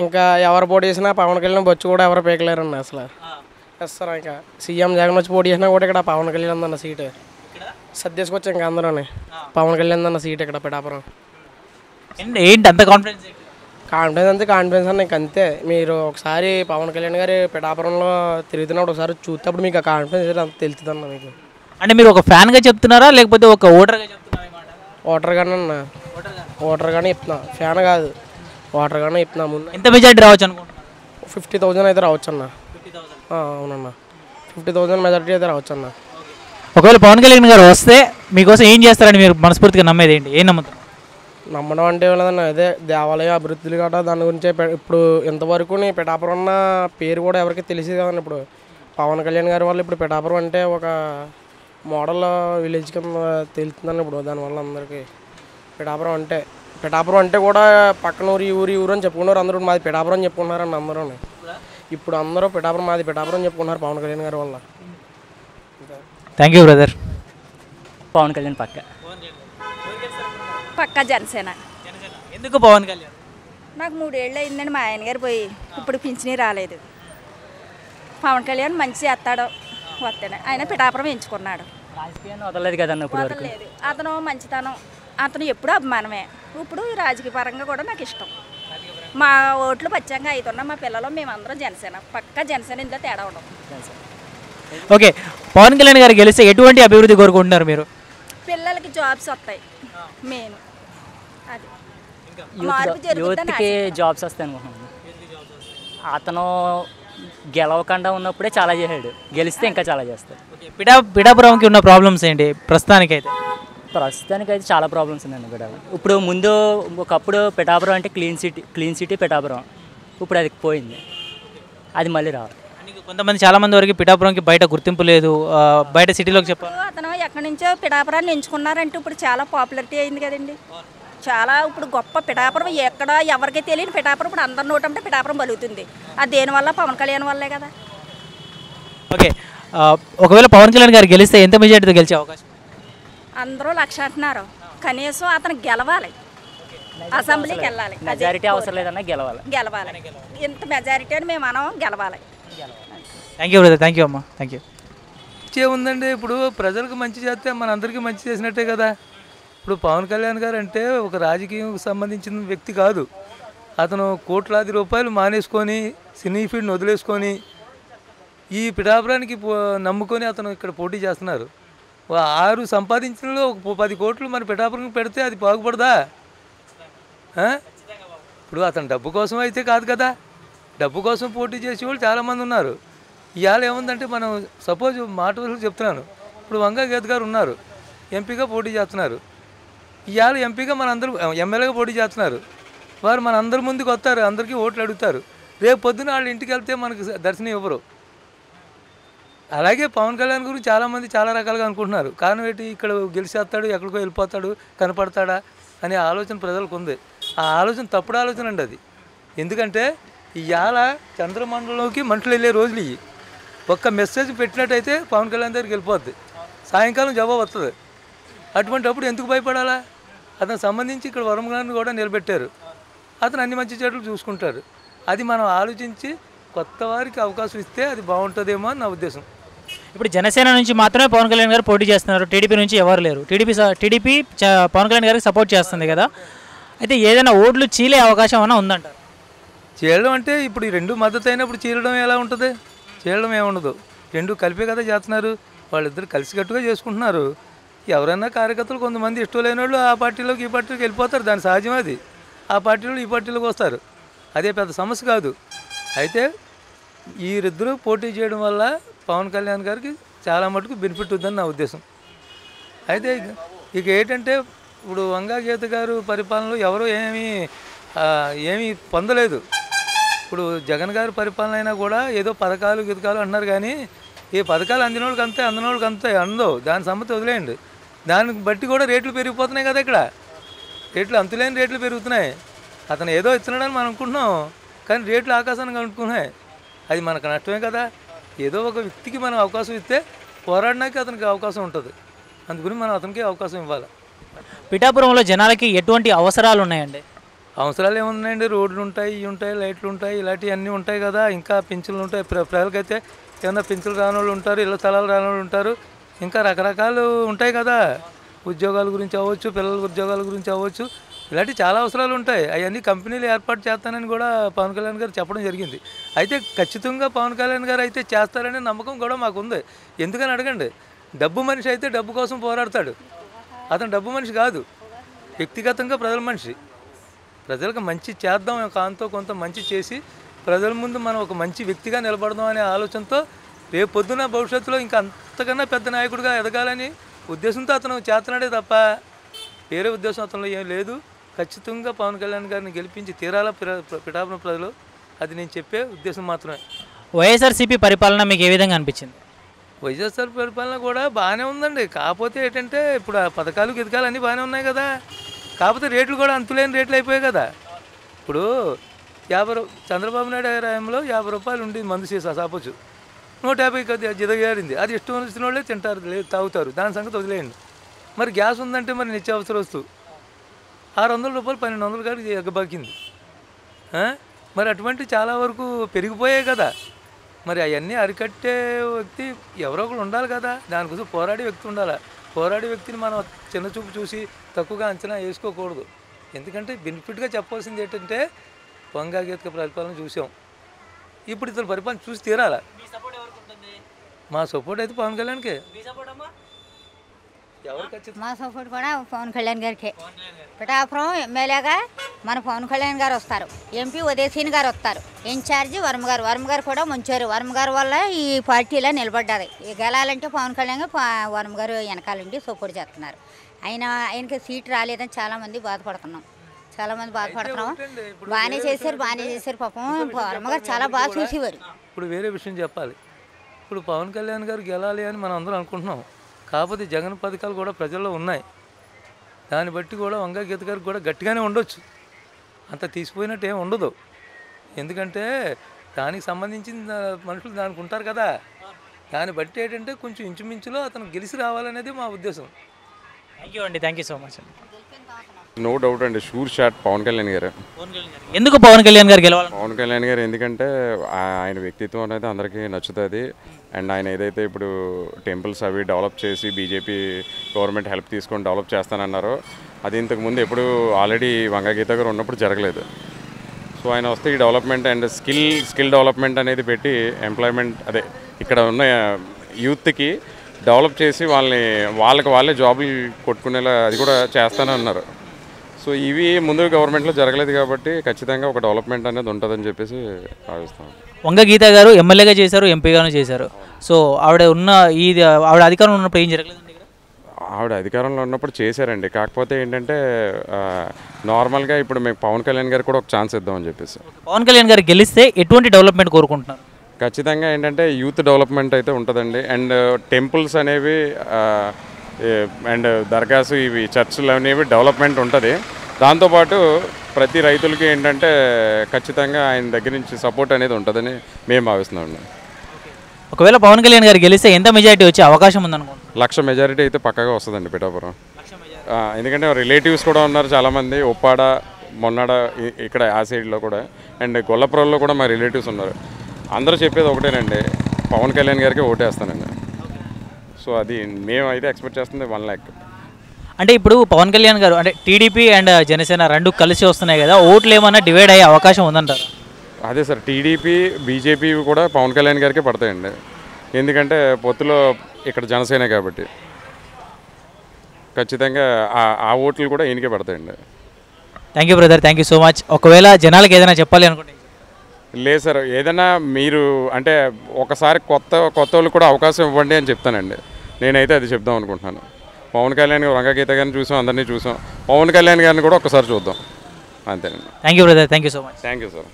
ఇంకా ఎవరు పోటీ చేసినా పవన్ కళ్యాణ్ బొచ్చు కూడా ఎవరు పీకలేరన్న అసలు. సార్ ఇంకా సీఎం జగన్ వచ్చి పోటీ చేసినా కూడా ఇక్కడ పవన్ కళ్యాణ్ అన్న సీటు సర్దేసుకొచ్చి ఇంకా అందరూనే పవన్ కళ్యాణ్ అన్న సీట్ ఇక్కడ పిఠాపురం. ఏంటి అంత కాన్ఫిడెన్స్? కాన్ఫిడెన్స్ అంతే, కాన్ఫిడెన్స్ అన్న ఇంక అంతే. మీరు ఒకసారి పవన్ కళ్యాణ్ గారి పిఠాపురంలో తిరుగుతున్నప్పుడు ఒకసారి చూసేటప్పుడు మీకు ఆ కాన్ఫిడెన్స్ అంత తెలుస్తుంది అన్న మీకు. అంటే మీరు ఒక ఫ్యాన్గా చెప్తున్నారా లేకపోతే ఒక ఓటర్గా చెప్తున్నారా? ఓటర్ గానే అన్న, ఓటర్ గానే చెప్తున్నా, ఫ్యాన్ కాదు, ఓటర్ గానే చెప్తున్నా. ముందు ఎంత మెజార్టీ రావచ్చు అనుకుంటున్నారు? 50,000 అయితే రావచ్చు అన్న. అవునన్న, 50,000 మెజారిటీ అయితే రావచ్చు అన్న. ఒకవేళ పవన్ కళ్యాణ్ గారు వస్తే మీకోసం ఏం చేస్తారని మీరు మనస్ఫూర్తిగా నమ్మేది ఏంటి? ఏం నమ్ముతారు? నమ్మడం అంటే లేదన్న, అదే దేవాలయ అభివృద్ధులు గట్రా దాని గురించే. ఇప్పుడు ఇంతవరకు పిఠాపురం అన్న పేరు కూడా ఎవరికి తెలిసేది కదండి. ఇప్పుడు పవన్ కళ్యాణ్ గారి వల్ల ఇప్పుడు పిఠాపురం అంటే ఒక మోడల్ విలేజ్ కింద తెలుస్తుందండి ఇప్పుడు. దానివల్ల అందరికీ పిఠాపురం అంటే కూడా పక్కన ఊరు ఈ ఊరు అని చెప్పుకున్నారు అందరూ. మాది పిఠాపురం అని చెప్పుకున్నారండి అందరూ. ఇప్పుడు అందరూ మాది పిఠాపురం అని చెప్పుకున్నారు పవన్ కళ్యాణ్ గారి వల్ల. Thank you brother. Pawan Kalyan పక్కా జనసేన. ఎందుకు పవన్ కళ్యాణ్? నాకు 3 ఏళ్ళు అయిందండి మా ఆయన గారు పోయి, ఇప్పుడు పింఛనీ రాలేదు. పవన్ కళ్యాణ్ మంచి చేస్తాడు, వస్తాడు. ఆయన పిఠాపురం ఎంచుకున్నాడు, రాజకీయాన్ని వదలలేదు కదన్న ఇప్పుడు వరకు. వదలలేదు. అతను మంచితనం, అతను ఎప్పుడు అభిమానమే. ఇప్పుడు రాజకీయ పరంగా కూడా నాకు ఇష్టం. మా ఓట్లు పచ్చంగా అవుతున్నాం, మా పిల్లలు మేమందరం జనసేన, పక్కా జనసేన. ఇందులో తేడా ఉండదు. ఓకే, పవన్ కళ్యాణ్ గారు గెలిస్తే ఎటువంటి అభివృద్ధి కోరుకుంటున్నారు మీరు? పిల్లలకి జాబ్స్ వస్తాయి మెయిన్, అది మార్పు జరుగుతుంది. యూత్కి జాబ్స్ వస్తాయి అనుకుంటున్నాను. అతను గెలవకుండా ఉన్నప్పుడే చాలా చేశాడు, గెలిస్తే ఇంకా చాలా చేస్తాడు. పిఠాపురంకి ఉన్న ప్రాబ్లమ్స్ ఏంటి ప్రస్తుతానికైతే? ప్రస్తుతానికైతే చాలా ప్రాబ్లమ్స్ ఉన్నాయండి పిఠాపురం. ఇప్పుడు ముందు ఒకప్పుడు పిఠాపురం అంటే క్లీన్ సిటీ పిఠాపురం. ఇప్పుడు అది పోయింది, అది మళ్ళీ రావాలి. కొంతమంది చాలా మంది వరకు పిఠాపురంకి బయట గుర్తింపు లేదు, బయట సిటీలోకి చెప్పారు. అతను ఎక్కడి నుంచో పిఠాపురాన్ని ఎంచుకున్నారంటే ఇప్పుడు చాలా పాపులారిటీ అయింది కదండి. చాలా ఇప్పుడు గొప్ప పిఠాపురం ఎక్కడ ఎవరికి తెలియని పిఠాపురం ఇప్పుడు అందరి నోటంటే పిఠాపురం బలుగుతుంది. అది దేనివల్ల? పవన్ కళ్యాణ్ వల్లే కదా. ఓకే, ఒకవేళ పవన్ కళ్యాణ్ గారు గెలిస్తే ఎంత మెజార్టీతో గెలిచే అవకాశం? అందరూ 1,00,000 అంటున్నారు, కనీసం అతను గెలవాలి, అసెంబ్లీకి వెళ్ళాలి. మెజారిటీ అవసరం లేదన్నా గెలవాలి. ఇంత మెజారిటీ అని మేము మనం గెలవాలి. Thank you brother. Thank you అమ్మా. Thank you. ఏముందండి, ఇప్పుడు ప్రజలకు మంచి చేస్తే మనందరికీ మంచి చేసినట్టే కదా. ఇప్పుడు పవన్ కళ్యాణ్ గారు అంటే ఒక రాజకీయం సంబంధించిన వ్యక్తి కాదు. అతను కోట్లాది రూపాయలు మానేసుకొని సినీ ఫీల్డ్ని వదిలేసుకొని ఈ పిఠాపురానికి నమ్ముకొని అతను ఇక్కడ పోటీ చేస్తున్నారు. 6 సంపాదించడంలో ఒక 10 కోట్లు మన పిఠాపురం పెడితే అది బాగుపడదా? ఇప్పుడు అతను డబ్బు కోసం అయితే కాదు కదా. డబ్బు కోసం పోటీ చేసేవాళ్ళు చాలామంది ఉన్నారు. ఇవాళ ఏముందంటే మనం సపోజ్ మాట వరకు చెప్తున్నాను, ఇప్పుడు వంగా గీత గారు ఉన్నారు, ఎంపీగా పోటీ చేస్తున్నారు. ఇవాళ ఎంపీగా మనందరూ ఎమ్మెల్యేగా పోటీ చేస్తున్నారు. వారు మన అందరి ముందుకు వస్తారు, అందరికీ ఓట్లు అడుగుతారు. రేపు పొద్దున వాళ్ళ ఇంటికి వెళ్తే మనకు దర్శనం ఇవ్వరు. అలాగే పవన్ కళ్యాణ్ గురించి చాలామంది చాలా రకాలుగా అనుకుంటున్నారు. కారణం ఏంటి? ఇక్కడ గెలిచేస్తాడు, ఎక్కడికో వెళ్ళిపోతాడు, కనపడతాడా అనే ఆలోచన ప్రజలకు ఉంది. ఆ ఆలోచన తప్పుడు ఆలోచన అండి అది. ఎందుకంటే ఇవాళ చంద్రమండలంలోకి మనుషులు వెళ్ళే రోజులు ఇవి. ఒక్క మెసేజ్ పెట్టినట్టయితే పవన్ కళ్యాణ్ దగ్గరికి వెళ్ళిపోద్ది, సాయంకాలం జవాబు వస్తుంది. అటువంటిప్పుడు ఎందుకు భయపడాలా? అతను సంబంధించి ఇక్కడ వరంగాన్ని కూడా నిలబెట్టారు. అతను అన్ని మంచి చెట్లు చూసుకుంటారు. అది మనం ఆలోచించి కొత్త వారికి అవకాశం ఇస్తే అది బాగుంటుందేమో అని నా ఉద్దేశం. ఇప్పుడు జనసేన నుంచి మాత్రమే పవన్ కళ్యాణ్ గారు పోటీ చేస్తున్నారు, టీడీపీ నుంచి ఎవరు లేరు. టీడీపీ పవన్ కళ్యాణ్ గారికి సపోర్ట్ చేస్తుంది కదా. అయితే ఏదైనా ఓట్లు చీలే అవకాశం అన్నా ఉందంటారు? చీలడం అంటే ఇప్పుడు ఈ రెండు మద్దతు అయినప్పుడు చీలడం ఎలా ఉంటుంది? చీలడం ఏముండదు, రెండు కలిపే కదా చేస్తున్నారు. వాళ్ళిద్దరు కలిసికట్టుగా చేసుకుంటున్నారు. ఎవరైనా కార్యకర్తలు కొంతమంది ఇష్టం లేని వాళ్ళు ఆ పార్టీలోకి ఈ పార్టీలోకి వెళ్ళిపోతారు, దాని సహజం అది. ఆ పార్టీలో ఈ పార్టీలోకి వస్తారు, అదే పెద్ద సమస్య కాదు. అయితే వీరిద్దరూ పోటీ చేయడం వల్ల పవన్ కళ్యాణ్ గారికి చాలా మటుకు బెనిఫిట్ ఉందని నా ఉద్దేశం. అయితే ఇక ఏంటంటే ఇప్పుడు వంగా గీత గారు పరిపాలనలో ఎవరూ ఏమీ పొందలేదు. ఇప్పుడు జగన్ గారి పరిపాలన అయినా కూడా ఏదో పథకాలు గితకాలు అంటున్నారు, కానీ ఈ పథకాలు అందినోళ్ళకి అంతే, అందినోళ్ళకి అంతే అందవు. దాని సమ్మతి వదిలేయండి. దానికి బట్టి కూడా రేట్లు పెరిగిపోతున్నాయి కదా. ఇక్కడ రేట్లు అంతులేని రేట్లు పెరుగుతున్నాయి. అతను ఏదో ఇస్తున్నాడని మనం అనుకుంటున్నాం, కానీ రేట్లు ఆకాశానికి అనుకున్నాయి. అది మనకు నష్టమే కదా. ఏదో ఒక వ్యక్తికి మనం అవకాశం ఇస్తే పోరాడడానికి అతనికి అవకాశం ఉంటుంది. అందుకని మనం అతనికి అవకాశం ఇవ్వాలి. పిఠాపురంలో జనాలకి ఎటువంటి అవసరాలు ఉన్నాయండి? అవసరాలు ఏమున్నాయండి? రోడ్లు ఉంటాయి, ఇవి ఉంటాయి, లైట్లు ఉంటాయి, ఇలాంటివి అన్నీ ఉంటాయి కదా. ఇంకా పింఛన్లు ఉంటాయి. ప్రజలకైతే ఏమన్నా పింఛన్లు రాని వాళ్ళు ఉంటారు, ఇళ్ళ స్థలాలు రాని వాళ్ళు ఉంటారు, ఇంకా రకరకాలు ఉంటాయి కదా. ఉద్యోగాల గురించి అవ్వచ్చు, పిల్లల ఉద్యోగాల గురించి అవ్వచ్చు, ఇలాంటి చాలా అవసరాలు ఉంటాయి. అవన్నీ కంపెనీలు ఏర్పాటు చేస్తానని కూడా పవన్ కళ్యాణ్ గారు చెప్పడం జరిగింది. అయితే ఖచ్చితంగా పవన్ కళ్యాణ్ గారు అయితే చేస్తారనే నమ్మకం కూడా మాకు ఉంది. ఎందుకని అడగండి, డబ్బు మనిషి అయితే డబ్బు కోసం పోరాడతాడు. అతను డబ్బు మనిషి కాదు, వ్యక్తిగతంగా ప్రజల మనిషి. ప్రజలకు మంచి చేద్దాం, కాంతో కొంత మంచి చేసి ప్రజల ముందు మనం ఒక మంచి వ్యక్తిగా నిలబడదాం అనే ఆలోచనతో రేపు పొద్దున భవిష్యత్తులో ఇంకా అంతకన్నా పెద్ద నాయకుడిగా ఎదగాలని ఉద్దేశంతో అతను చేస్తున్నాడే తప్ప వేరే ఉద్దేశం అతనిలో ఏం లేదు. ఖచ్చితంగా పవన్ కళ్యాణ్ గారిని గెలిపించి తీరాల పిఠాపురం ప్రజలు, అది నేను చెప్పే ఉద్దేశం మాత్రమే. వైఎస్ఆర్సీపీ పరిపాలన మీకు ఏ విధంగా అనిపించింది? వైఎస్ఆర్ పరిపాలన కూడా బాగానే ఉందండి. కాకపోతే ఏంటంటే ఇప్పుడు ఆ పథకాలు గితకాలు అన్నీ బాగానే ఉన్నాయి కదా. కాకపోతే రేట్లు కూడా అంతులేని రేట్లు అయిపోయాయి కదా. ఇప్పుడు 50 చంద్రబాబు నాయుడు హయాంలో 50 రూపాయలు ఉండి మందు సీసా సపోజ్ 150 జిదగారింది. అది ఇష్టం వచ్చిన వాళ్ళే తింటారు, తాగుతారు, దాని సంగతి వదిలేయండి. మరి గ్యాస్ ఉందంటే మరి నిత్యావసర వస్తువు 600 రూపాయలు 1200 కాడికి ఎగ్గబాకింది. మరి అటువంటి చాలా వరకు పెరిగిపోయాయి కదా. మరి అవన్నీ అరికట్టే వ్యక్తి ఎవరో ఒకరు ఉండాలి కదా. దానికోసం పోరాడే వ్యక్తి ఉండాలి. పోరాడే వ్యక్తిని మనం చిన్న చూపు చూసి తక్కువగా అంచనా వేసుకోకూడదు. ఎందుకంటే బెనిఫిట్గా చెప్పాల్సింది ఏంటంటే వంగా గీతక పరిపాలన చూసాం, ఇప్పుడు ఇతను పరిపాలన చూసి తీరాల. మా సపోర్ట్ అయితే పవన్ కళ్యాణ్కే. మా సపోర్ట్ కూడా పవన్ కళ్యాణ్ గారికి. పిఠాపురం ఎమ్మెల్యేగా మన పవన్ కళ్యాణ్ గారు వస్తారు, ఎంపీ ఉదయసీని గారు వస్తారు, ఇన్ఛార్జి వర్మ గారు కూడా ముంచారు. వర్మ గారు వల్ల ఈ పార్టీలో నిలబడ్డది. గెలాలంటే పవన్ కళ్యాణ్ గారు వర్మ గారు వెనకాలండి సపోర్ట్ చేస్తున్నారు. ఆయనకి సీట్ రాలేదని చాలామంది బాధపడుతున్నాం. బాగానే చేశారు పాపం. వర్మ గారు చాలా బాగా చూసేవారు. ఇప్పుడు వేరే విషయం చెప్పాలి. ఇప్పుడు పవన్ కళ్యాణ్ గారు గెలాలి అని మనం అందరం అనుకుంటున్నాం. కాకపోతే జగన్ పథకాలు కూడా ప్రజల్లో ఉన్నాయి. దాన్ని బట్టి కూడా వంగా గీత గారికి కూడా గట్టిగానే ఉండొచ్చు, అంత తీసిపోయినట్టు ఏమి ఉండదు. ఎందుకంటే దానికి సంబంధించిన మనుషులు దానికి ఉంటారు కదా. దాన్ని బట్టి ఏంటంటే కొంచెం ఇంచుమించులో అతను గెలిచి రావాలనేది మా ఉద్దేశం. థ్యాంక్ యూ అండి, thank you so much. No doubt అండి, షూర్ షాట్ పవన్ కళ్యాణ్ గారు. ఎందుకు పవన్ కళ్యాణ్ గారు గెలవాలి? పవన్ కళ్యాణ్ గారు ఎందుకంటే ఆయన వ్యక్తిత్వం అనేది అందరికీ నచ్చుతుంది. అండ్ ఆయన ఏదైతే ఇప్పుడు టెంపుల్స్ అవి డెవలప్ చేసి బీజేపీ గవర్నమెంట్ హెల్ప్ తీసుకొని డెవలప్ చేస్తానన్నారో అది ఇంతకుముందు ఎప్పుడు ఆల్రెడీ వంగా గీత గారు ఉన్నప్పుడు జరగలేదు. సో ఆయన వస్తే ఈ డెవలప్మెంట్ అండ్ స్కిల్ డెవలప్మెంట్ అనేది పెట్టి ఎంప్లాయ్మెంట్ అదే ఇక్కడ ఉన్న యూత్కి డెవలప్ చేసి వాళ్ళే జాబులు కొట్టుకునేలా అది కూడా చేస్తానన్నారు. సో ఇవి ముందు గవర్నమెంట్లో జరగలేదు కాబట్టి ఖచ్చితంగా ఒక డెవలప్మెంట్ అనేది ఉంటుందని చెప్పేసి భావిస్తాం. వంగ గీత గారు ఎమ్మెల్యేగా చేశారు, ఎంపీగాను చేశారు. సో ఆవిడ అధికారంలో ఉన్నప్పుడు ఏం జరగలేదండి? ఆవిడ అధికారంలో ఉన్నప్పుడు చేశారండి. కాకపోతే ఏంటంటే నార్మల్గా ఇప్పుడు మేము పవన్ కళ్యాణ్ గారికి కూడా ఒక ఛాన్స్ ఇద్దామని చెప్పేసి. పవన్ కళ్యాణ్ గారు గెలిస్తే ఎటువంటి డెవలప్మెంట్ కోరుకుంటున్నారు? ఖచ్చితంగా ఏంటంటే యూత్ డెవలప్మెంట్ అయితే ఉంటుందండి. అండ్ టెంపుల్స్ అనేవి అండ్ దర్గాస్ ఇవి చర్చిలు అనేవి డెవలప్మెంట్ ఉంటుంది. దాంతోపాటు ప్రతి రైతులకి ఏంటంటే ఖచ్చితంగా ఆయన దగ్గర నుంచి సపోర్ట్ అనేది ఉంటుందని మేము భావిస్తున్నాం. ఒకవేళ పవన్ కళ్యాణ్ గారు గెలిస్తే ఎంత మెజారిటీ వచ్చే అవకాశం ఉందనుకుంటున్నాను? 1,00,000 మెజారిటీ అయితే పక్కాగా వస్తుందండి పిఠాపురం. ఎందుకంటే రిలేటివ్స్ కూడా ఉన్నారు చాలామంది, ఉప్పాడ మొన్నాడ ఇక్కడ ఆ సైడ్లో కూడా, అండ్ గొల్లపురంలో కూడా మా రిలేటివ్స్ ఉన్నారు. అందరూ చెప్పేది ఒకటేనండి, పవన్ కళ్యాణ్ గారికి ఓటేస్తానండి. సో అది మేము అయితే ఎక్స్పెక్ట్ చేస్తుంది 1 lakh. అంటే ఇప్పుడు పవన్ కళ్యాణ్ గారు అంటే టీడీపీ అండ్ జనసేన రెండు కలిసి వస్తున్నాయి కదా, ఓట్లు ఏమన్నా డివైడ్ అయ్యే అవకాశం ఉందంటారు? అదే సార్, టీడీపీ బీజేపీ కూడా పవన్ కళ్యాణ్ గారికి పడతాయండి. ఎందుకంటే పొత్తులో ఇక్కడ జనసేన కాబట్టి ఖచ్చితంగా ఆ ఓట్లు కూడా ఈయనకే పడతాయండి. Thank you brother, thank you so much. ఒకవేళ జనాలకు ఏదైనా చెప్పాలి అనుకుంటే? లేదు సార్, ఏదైనా మీరు అంటే ఒకసారి కొత్త వాళ్ళు కూడా అవకాశం ఇవ్వండి అని చెప్తానండి. నేనైతే అది చెప్దాం అనుకుంటున్నాను. పవన్ కళ్యాణ్ గారు వంగ గీత గారిని చూసాం, అందరినీ చూసాం, పవన్ కళ్యాణ్ గారిని కూడా ఒకసారి చూద్దాం అంతేనండి. Thank you brother, thank you so much. Thank you sir.